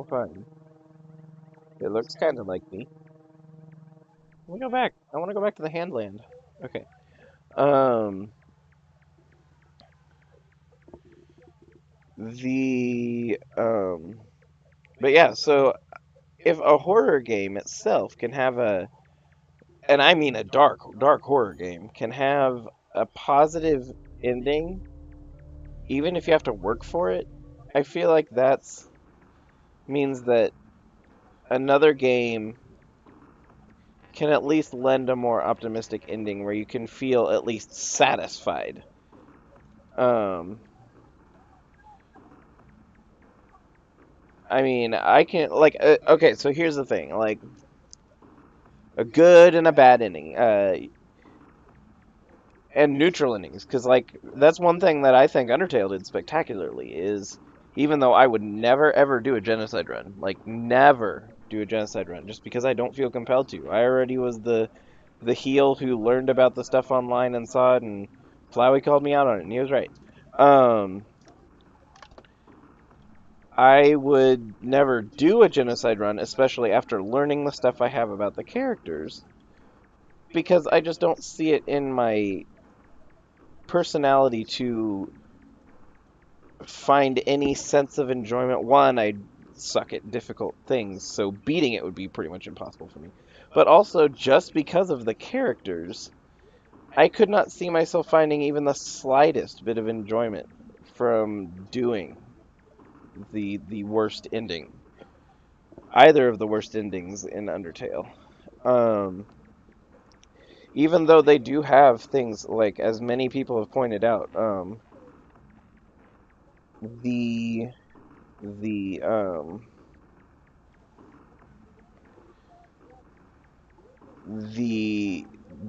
Oh, fun. It looks kind of like me. Let me go back. I want to go back to the Handland. Okay. Um, but yeah, so if a horror game itself can have and I mean a dark horror game, can have a positive ending, even if you have to work for it, I feel like that's means that another game can at least lend a more optimistic ending where you can feel at least satisfied. Um, I mean, I can like okay, so here's the thing, like a good and a bad ending, and neutral endings, because like that's one thing that I think Undertale did spectacularly is even though I would never ever do a genocide run, like never do a genocide run, just because I don't feel compelled to. I already was the heel who learned about the stuff online and saw it, and Flowey called me out on it, and he was right. Um, I would never do a genocide run, especially after learning the stuff I have about the characters, because I just don't see it in my personality to find any sense of enjoyment. One, I suck at difficult things, so beating it would be pretty much impossible for me. But also, just because of the characters, I could not see myself finding even the slightest bit of enjoyment from doing the worst ending, either of the worst endings in Undertale. Um, Even though they do have things like, as many people have pointed out, the the the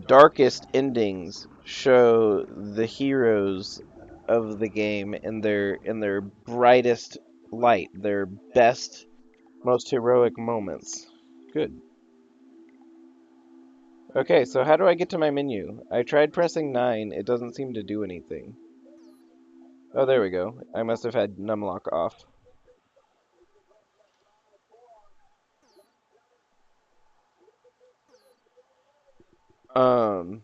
darkest endings show the heroes of the game in their brightest light, their best, most heroic moments. Good. Okay, so how do I get to my menu? I tried pressing 9, it doesn't seem to do anything. Oh, there we go. I must have had numlock off. Um,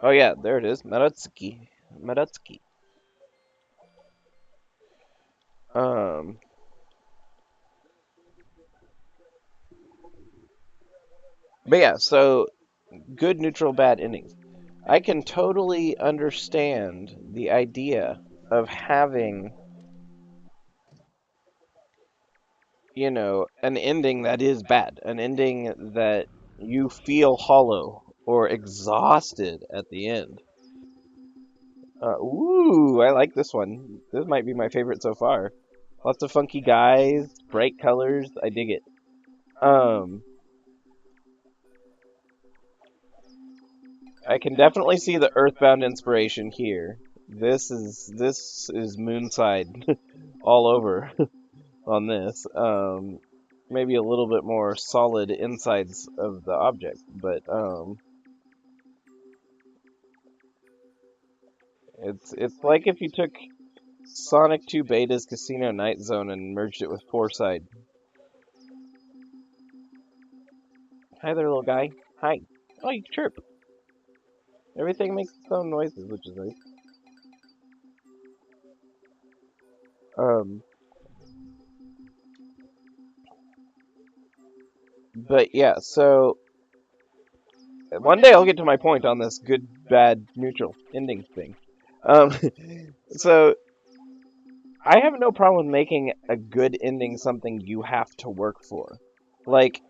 oh yeah, there it is. Marutsuki. Marutsuki. Um, but yeah, so good, neutral, bad endings. I can totally understand the idea of having, an ending that is bad, an ending that you feel hollow or exhausted at the end. Ooh, I like this one. This might be my favorite so far. Lots of funky guys, bright colors. I dig it. Um, I can definitely see the Earthbound inspiration here. This is Moonside all over on this. Maybe a little bit more solid insides of the object, but it's like if you took Sonic 2 Beta's Casino Night Zone and merged it with Foresight. Hi there, little guy. Hi. Oh, you chirp. Everything makes its own noises, which is nice. Um, but yeah, so one day I'll get to my point on this good, bad, neutral ending thing. Um, so I have no problem with making a good ending something you have to work for. Like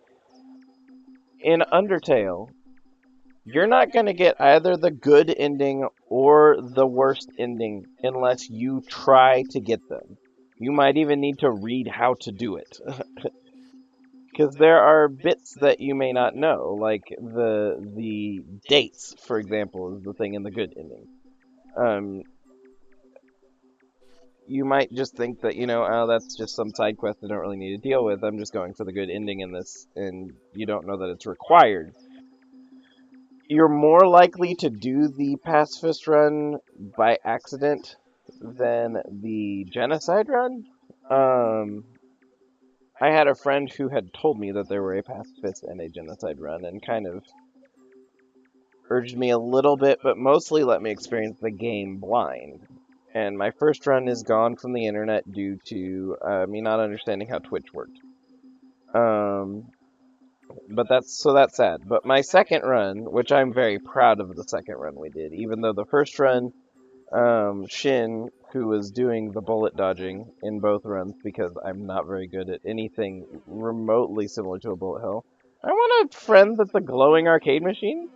in Undertale, you're not going to get either the good ending or the worst ending unless you try to get them. You might even need to read how to do it. Because there are bits that you may not know, like the dates, for example, is the thing in the good ending. Um, you might just think that, oh, that's just some side quest I don't really need to deal with. I'm just going for the good ending in this, and you don't know that it's required. You're more likely to do the pacifist run by accident than the genocide run. Um, I had a friend who had told me that there were a pacifist and a genocide run, and kind of urged me a little bit, but mostly let me experience the game blind. And my first run is gone from the internet due to me not understanding how Twitch worked. Um, but that's sad. But my second run, which I'm very proud of the second run we did, even though the first run, Shin, who was doing the bullet dodging in both runs because I'm not very good at anything remotely similar to a bullet hell. I want a friend that's a glowing arcade machine,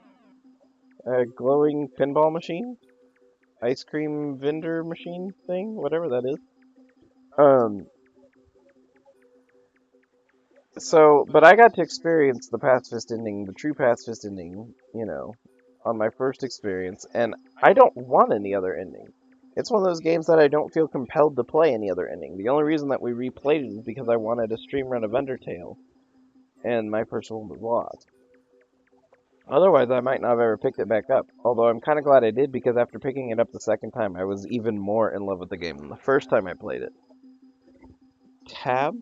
a glowing pinball machine, ice cream vendor machine thing, whatever that is. Um, but I got to experience the pacifist ending, the true pacifist ending, on my first experience, and I don't want any other ending. It's one of those games that I don't feel compelled to play any other ending. The only reason that we replayed it is because I wanted a stream run of Undertale, and my first one was lost. Otherwise, I might not have ever picked it back up. Although I'm kind of glad I did, because after picking it up the second time, I was even more in love with the game than the first time I played it. Tab?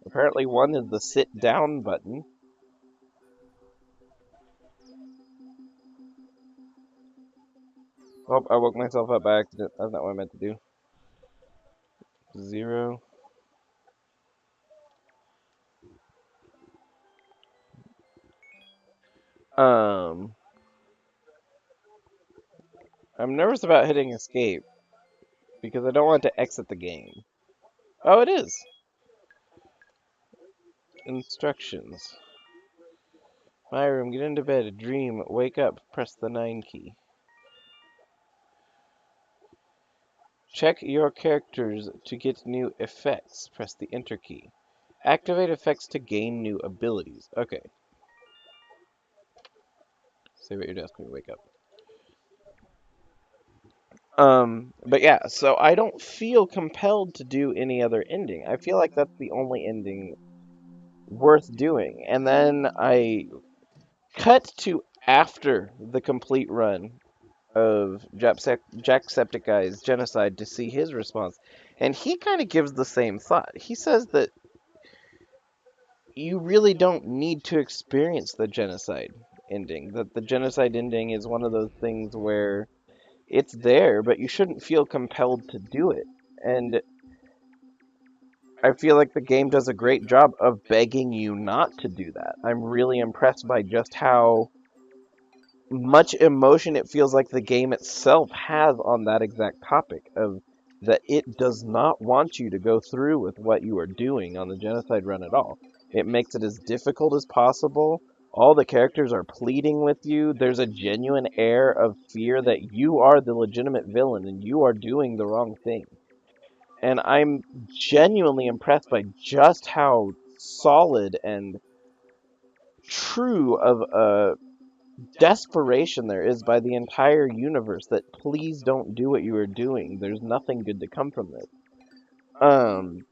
Apparently one is the sit down button. Oh, I woke myself up by accident. That's not what I meant to do. 0. Um, I'm nervous about hitting escape because I don't want to exit the game. Oh, it is. Instructions. My room, get into bed, dream, wake up, press the 9 key. Check your characters to get new effects, press the enter key. Activate effects to gain new abilities. Okay. Save at your desk when you wake up. But yeah, so I don't feel compelled to do any other ending. I feel like that's the only ending worth doing. And then I cut to after the complete run of Jacksepticeye's genocide to see his response. And he kind of gives the same thought. He says that you really don't need to experience the genocide ending. That the genocide ending is one of those things where it's there, but you shouldn't feel compelled to do it. And I feel like the game does a great job of begging you not to do that. I'm really impressed by just how much emotion it feels like the game itself has on that exact topic of that it does not want you to go through with what you are doing on the genocide run at all. It makes it as difficult as possible. All the characters are pleading with you. There's a genuine air of fear that you are the legitimate villain and you are doing the wrong thing. And I'm genuinely impressed by just how solid and true of a desperation there is by the entire universe that please don't do what you are doing. There's nothing good to come from this. Um,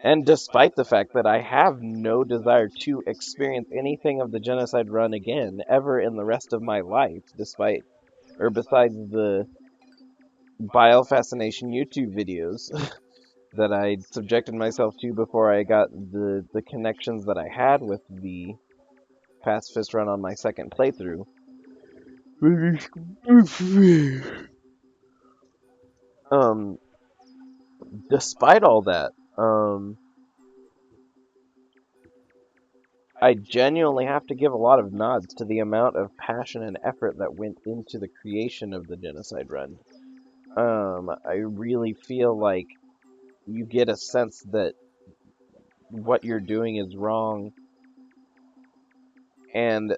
and despite the fact that I have no desire to experience anything of the genocide run again ever in the rest of my life, besides the biofascination YouTube videos that I subjected myself to before I got the connections that I had with the pacifist run on my second playthrough. Um, Despite all that, I genuinely have to give a lot of nods to the amount of passion and effort that went into the creation of the genocide run. I really feel like you get a sense that what you're doing is wrong and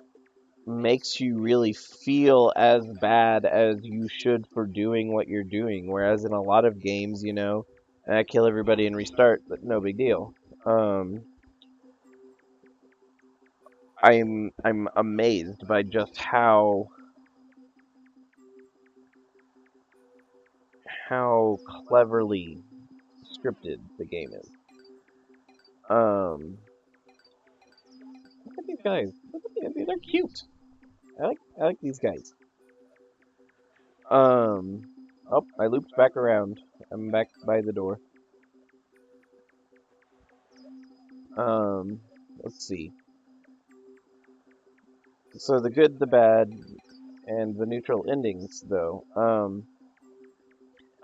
makes you really feel as bad as you should for doing what you're doing. Whereas in a lot of games, kill everybody and restart, but no big deal. I'm amazed by just how cleverly scripted the game is. Look at these guys. Look at these. They're cute. I like these guys. Oh, I looped back around. I'm back by the door. Let's see. So the good, the bad, and the neutral endings, though.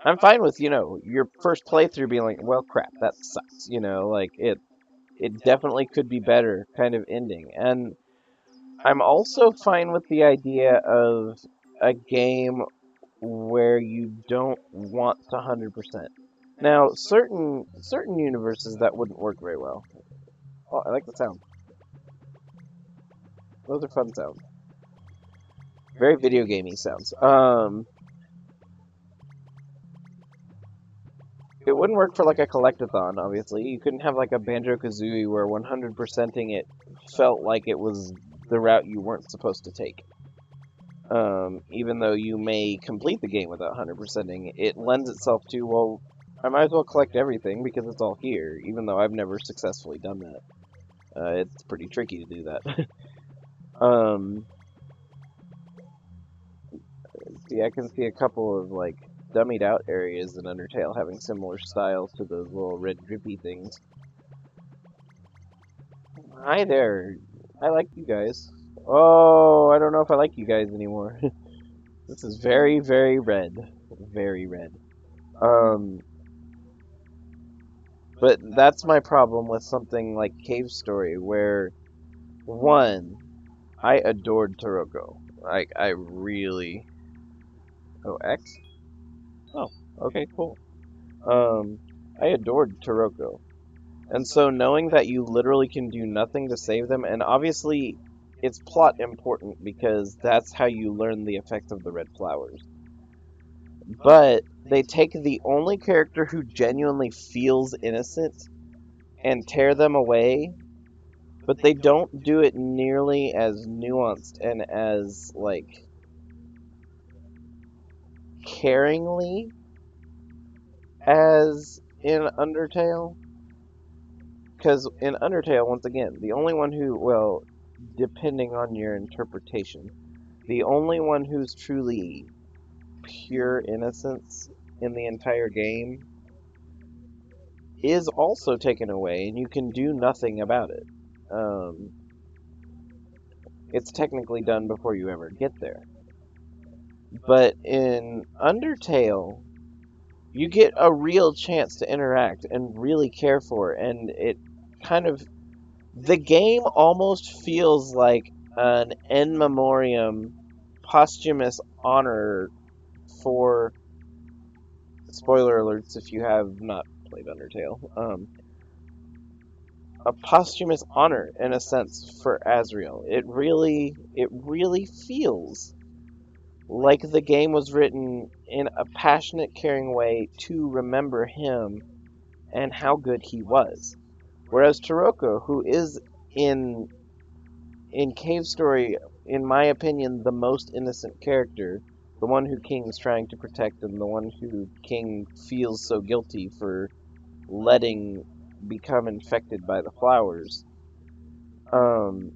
I'm fine with, your first playthrough being like, well, crap, that sucks. Like it definitely could be better kind of ending. And I'm also fine with the idea of a game where you don't want to 100%. Now, certain universes that wouldn't work very well. Oh, I like the sound. Those are fun sounds. Very video gamey sounds. It wouldn't work for like a collectathon, obviously. You couldn't have like a Banjo-Kazooie where 100%ing it felt like it was the route you weren't supposed to take. Even though you may complete the game without 100%ing, it lends itself to, well, I might as well collect everything because it's all here, even though I've never successfully done that. It's pretty tricky to do that. See, I can see a couple of, like, dummied out areas in Undertale having similar styles to those little red drippy things. Hi there. I like you guys. Oh, I don't know if I like you guys anymore. This is very, very red. Very red. But that's my problem with something like Cave Story, where, one, I adored Toroko. Like, I really... Oh, X? Oh, okay, cool. I adored Toroko. And so knowing that you literally can do nothing to save them, and obviously it's plot important because that's how you learn the effect of the red flowers. But they take the only character who genuinely feels innocent and tear them away, but they don't do it nearly as nuanced and as, like, caringly as in Undertale. Because in Undertale, once again, the only one who, well, depending on your interpretation, the only one who's truly pure innocence in the entire game is also taken away, and you can do nothing about it. Um, it's technically done before you ever get there. But in Undertale, you get a real chance to interact and really care for, and it kind of... The game almost feels like an in memoriam posthumous honor for... Spoiler alerts if you have not played Undertale. A posthumous honor, in a sense, for Asriel. It really feels like the game was written in a passionate, caring way to remember him and how good he was. Whereas Toroko, who is in Cave Story, in my opinion, the most innocent character, the one who King's trying to protect, and the one who King feels so guilty for letting become infected by the flowers. Um,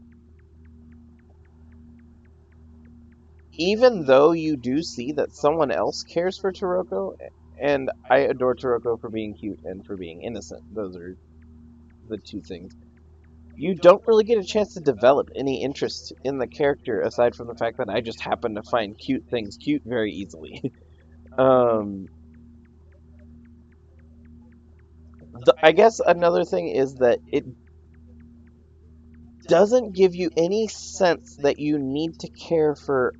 Even though you do see that someone else cares for Toroko, and I adore Toroko for being cute and for being innocent. Those are the two things. You don't really get a chance to develop any interest in the character aside from the fact that I just happen to find cute things cute very easily. um, I guess another thing is that it doesn't give you any sense that you need to care for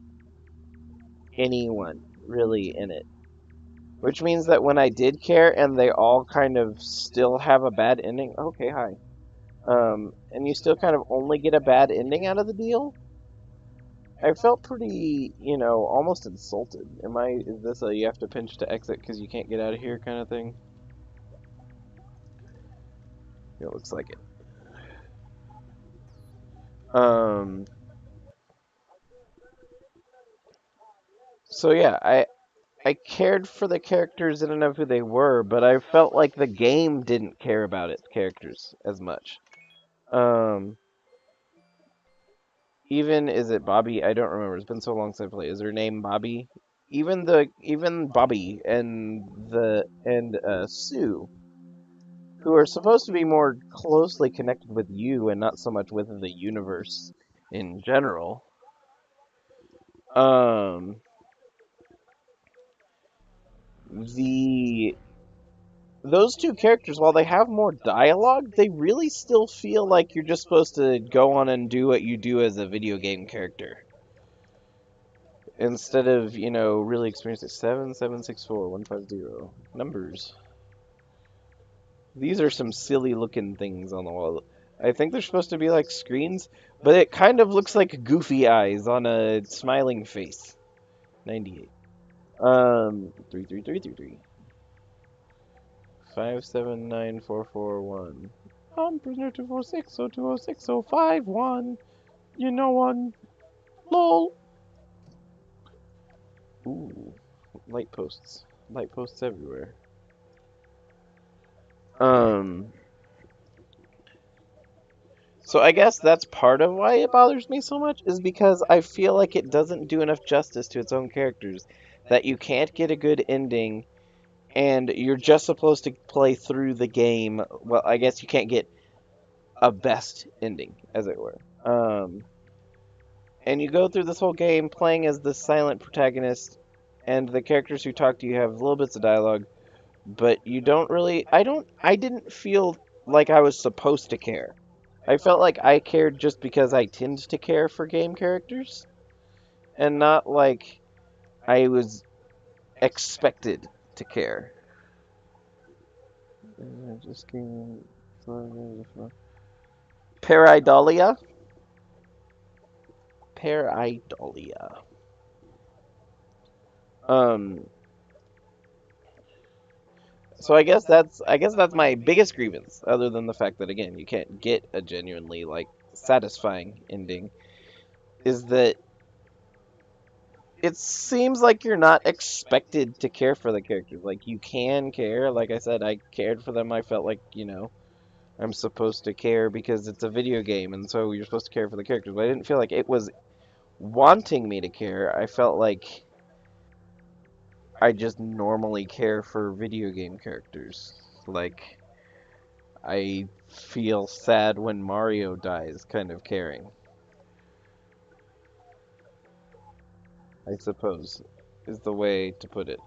anyone really in it. Which means that when I did care and they all kind of still have a bad ending. Okay, hi. And you still kind of only get a bad ending out of the deal. I felt pretty, almost insulted. Is this a you have to pinch to exit because you can't get out of here kind of thing? It looks like it. So yeah, I cared for the characters in and of who they were, but I felt like the game didn't care about its characters as much. Um, Even is it Bobby? I don't remember. It's been so long since I played. Is her name Bobby? Even Bobby and Sue, who are supposed to be more closely connected with you and not so much with the universe in general. Um, the those two characters, while they have more dialogue, they really still feel like you're just supposed to go on and do what you do as a video game character. Instead of, really experiencing 7764-150 numbers. These are some silly looking things on the wall. I think they're supposed to be like screens, but it kind of looks like goofy eyes on a smiling face. 98. 33333. 579441. I'm prisoner 246-0206-051. You know one. Lol. Ooh. Light posts. Light posts everywhere. Um. So I guess that's part of why it bothers me so much, is because I feel like it doesn't do enough justice to its own characters. That you can't get a good ending, and you're just supposed to play through the game. Well, I guess you can't get a best ending, as it were. And you go through this whole game playing as the silent protagonist, and the characters who talk to you have little bits of dialogue, but you don't really. I didn't feel like I was supposed to care. I felt like I cared just because I tend to care for game characters, and not like I was expected to care. Just Paraidolia? Paraidolia. Um, so I guess that's my biggest grievance, other than the fact that again you can't get a genuinely like satisfying ending, is that it seems like you're not expected to care for the characters. Like you can care. Like I said, I cared for them. I felt like, I'm supposed to care because it's a video game and so you're supposed to care for the characters. But I didn't feel like it was wanting me to care. I felt like I just normally care for video game characters. Like I feel sad when Mario dies kind of caring, I suppose, is the way to put it.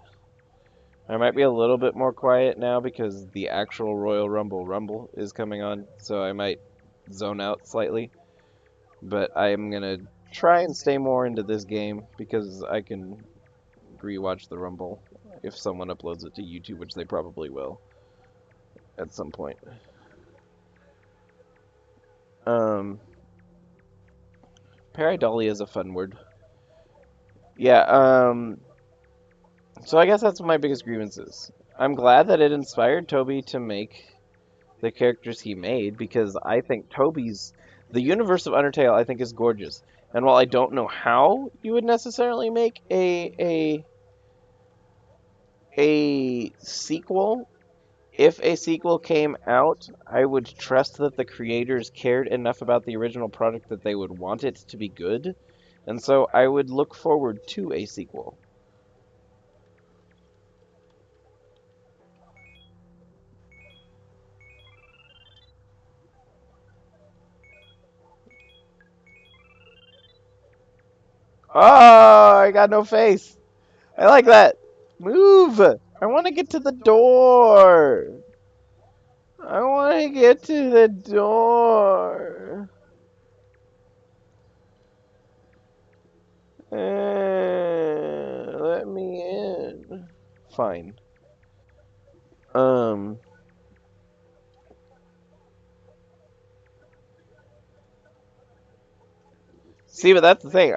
I might be a little bit more quiet now because the actual Royal Rumble is coming on, so I might zone out slightly. But I'm gonna try and stay more into this game because I can rewatch the Rumble if someone uploads it to YouTube, which they probably will at some point. Um, Pareidolia is a fun word. Yeah, so I guess that's my biggest grievances. I'm glad that it inspired Toby to make the characters he made because I think the universe of Undertale I think is gorgeous. And while I don't know how you would necessarily make a sequel, if a sequel came out, I would trust that the creators cared enough about the original product that they would want it to be good. And so I would look forward to a sequel. Oh, I got no face. I like that. Move. I want to get to the door. I want to get to the door. Let me in. Fine. Um. See, but that's the thing.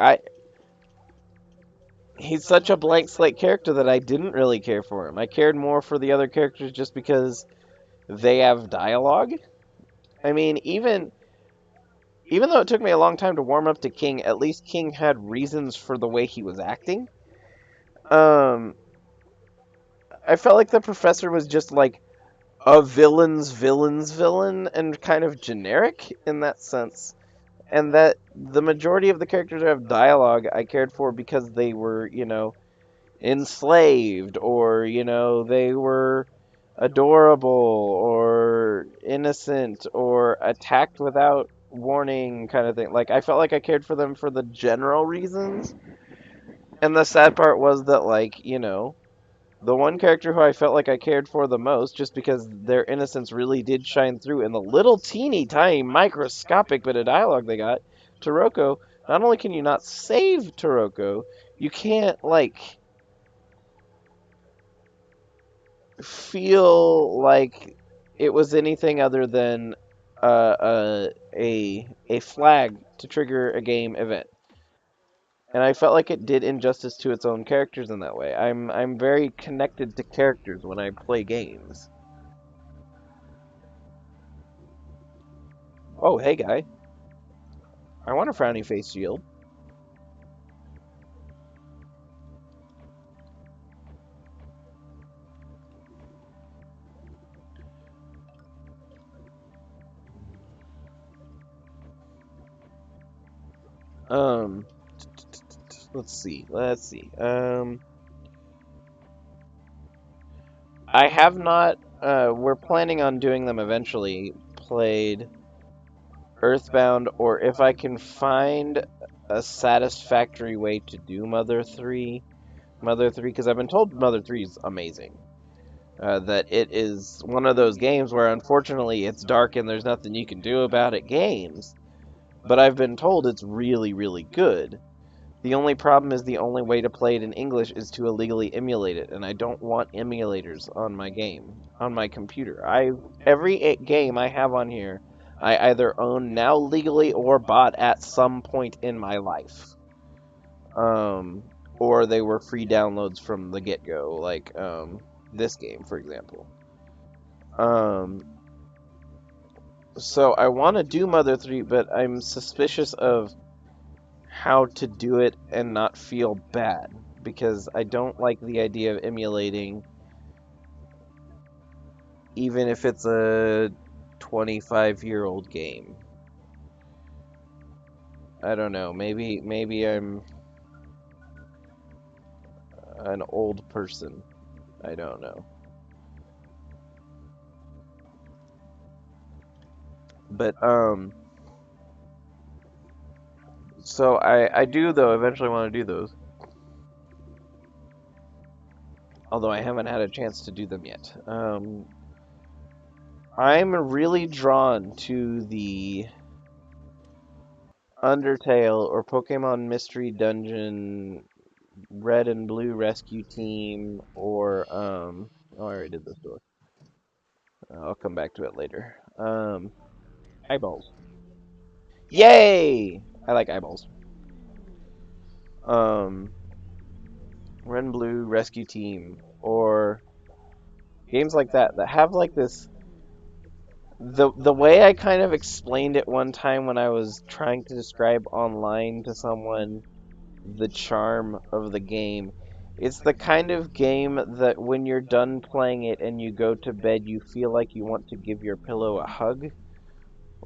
He's such a blank slate character that I didn't really care for him. I cared more for the other characters just because they have dialogue. I mean, even though it took me a long time to warm up to King, at least King had reasons for the way he was acting. Um, I felt like the professor was just like a villain's villain and kind of generic in that sense. And that the majority of the characters who have dialogue I cared for because they were, enslaved, or, they were adorable or innocent or attacked without warning kind of thing. Like, I felt like I cared for them for the general reasons. And the sad part was that, like, the one character who I felt like I cared for the most, just because their innocence really did shine through in the little teeny tiny microscopic bit of dialogue they got, Toroko. Not only can you not save Toroko, you can't, like, feel like it was anything other than a flag to trigger a game event. And I felt like it did injustice to its own characters in that way. I'm very connected to characters when I play games. Oh, hey guy, I want a frowny face shield. Um, let's see. I have not. We're planning on doing them eventually. Played Earthbound, or if I can find a satisfactory way to do Mother 3, because I've been told Mother 3 is amazing. That it is one of those games where unfortunately it's dark and there's nothing you can do about it games, but I've been told it's really, really good. The only problem is the only way to play it in English is to illegally emulate it, and I don't want emulators on my on my computer. Every game I have on here, I either own now legally or bought at some point in my life. Um, or they were free downloads from the get-go, like this game, for example. Um, so I want to do Mother 3, but I'm suspicious of how to do it and not feel bad, because I don't like the idea of emulating, even if it's a 25-year-old game. I don't know. Maybe I'm an old person. I don't know. But so I do though eventually want to do those. Although I haven't had a chance to do them yet. I'm really drawn to the Undertale or Pokemon Mystery Dungeon Red and Blue Rescue Team, or oh, I already did this door. I'll come back to it later. Eyeballs. Yay! I like eyeballs. Um, Red and Blue Rescue Team, or games like that have like this. The way I kind of explained it one time when I was trying to describe online to someone the charm of the game. It's the kind of game that when you're done playing it and you go to bed, you feel like you want to give your pillow a hug.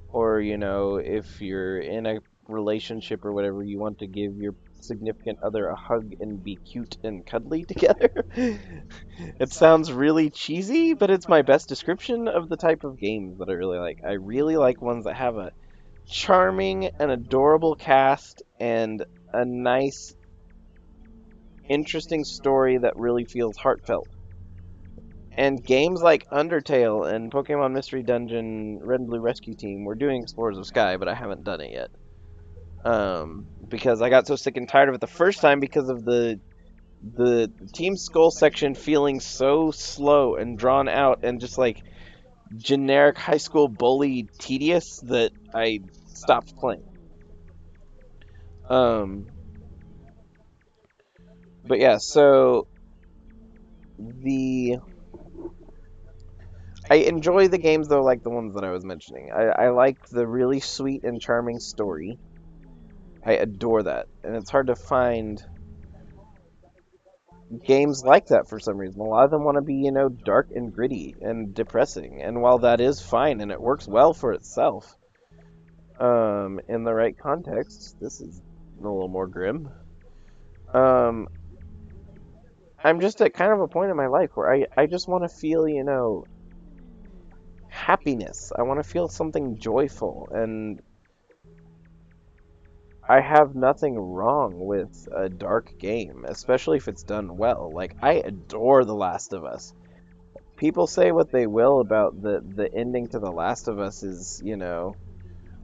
Or, if you're in a relationship or whatever, you want to give your significant other a hug and be cute and cuddly together. It sounds really cheesy, but it's my best description of the type of games that I really like. I really like ones that have a charming and adorable cast and a nice interesting story that really feels heartfelt. And games like Undertale and Pokemon Mystery Dungeon Red and Blue Rescue Team, we're doing Explorers of Sky, but I haven't done it yet. Because I got so sick and tired of it the first time because of the Team Skull section feeling so slow and drawn out and just like generic high school bully tedious that I stopped playing. Um, but yeah, so the I enjoy the games though, like the ones that I was mentioning. I like the really sweet and charming story. I adore that, and it's hard to find games like that for some reason. A lot of them want to be, dark and gritty and depressing. And while that is fine and it works well for itself, in the right context, this is a little more grim. Um, I'm just at kind of a point in my life where I just want to feel, happiness. I want to feel something joyful, and I have nothing wrong with a dark game, especially if it's done well. Like, I adore The Last of Us. People say what they will about the ending to The Last of Us is,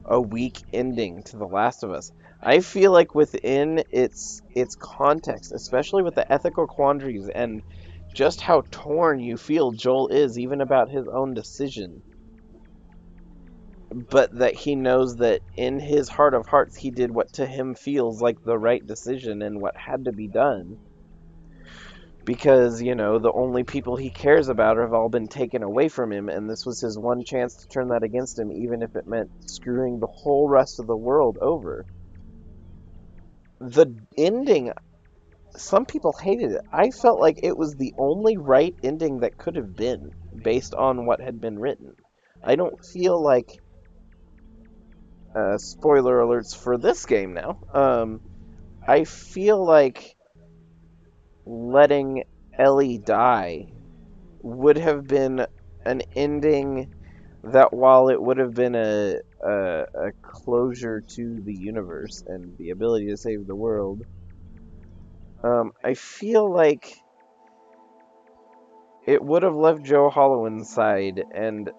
a weak ending to The Last of Us. I feel like within its context, especially with the ethical quandaries and just how torn you feel Joel is even about his own decision, but that he knows that in his heart of hearts he did what to him feels like the right decision and what had to be done because, the only people he cares about have all been taken away from him, and this was his one chance to turn that against him, even if it meant screwing the whole rest of the world over. The ending, some people hated it. I felt like it was the only right ending that could have been based on what had been written. I don't feel like, spoiler alerts for this game now, I feel like letting Ellie die would have been an ending that, while it would have been a closure to the universe and the ability to save the world, I feel like it would have left Joe Hollow inside and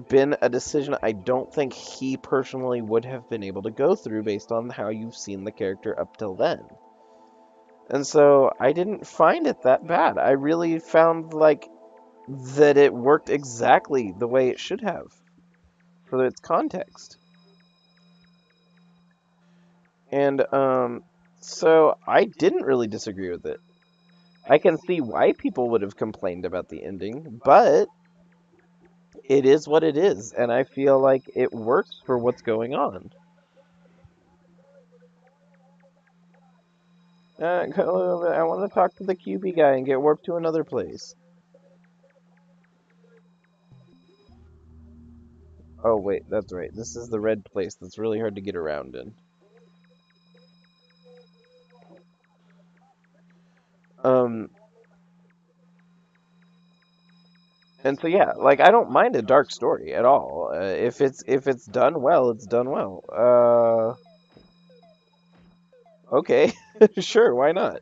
been a decision I don't think he personally would have been able to go through based on how you've seen the character up till then. And so I didn't find it that bad. I really found like that it worked exactly the way it should have for its context. And so I didn't really disagree with it. I can see why people would have complained about the ending, but it is what it is, and I feel like it works for what's going on. I want to talk to the QB guy and get warped to another place. Oh wait, that's right. This is the red place that's really hard to get around in. Um, and so yeah, like I don't mind a dark story at all. If it's done well, it's done well. Okay, sure, why not?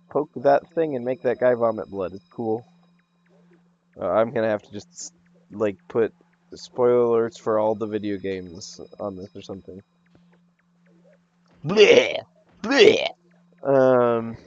Poke that thing and make that guy vomit blood. It's cool. I'm gonna have to just like put spoiler alerts for all the video games on this or something. Bleh, bleh. Um,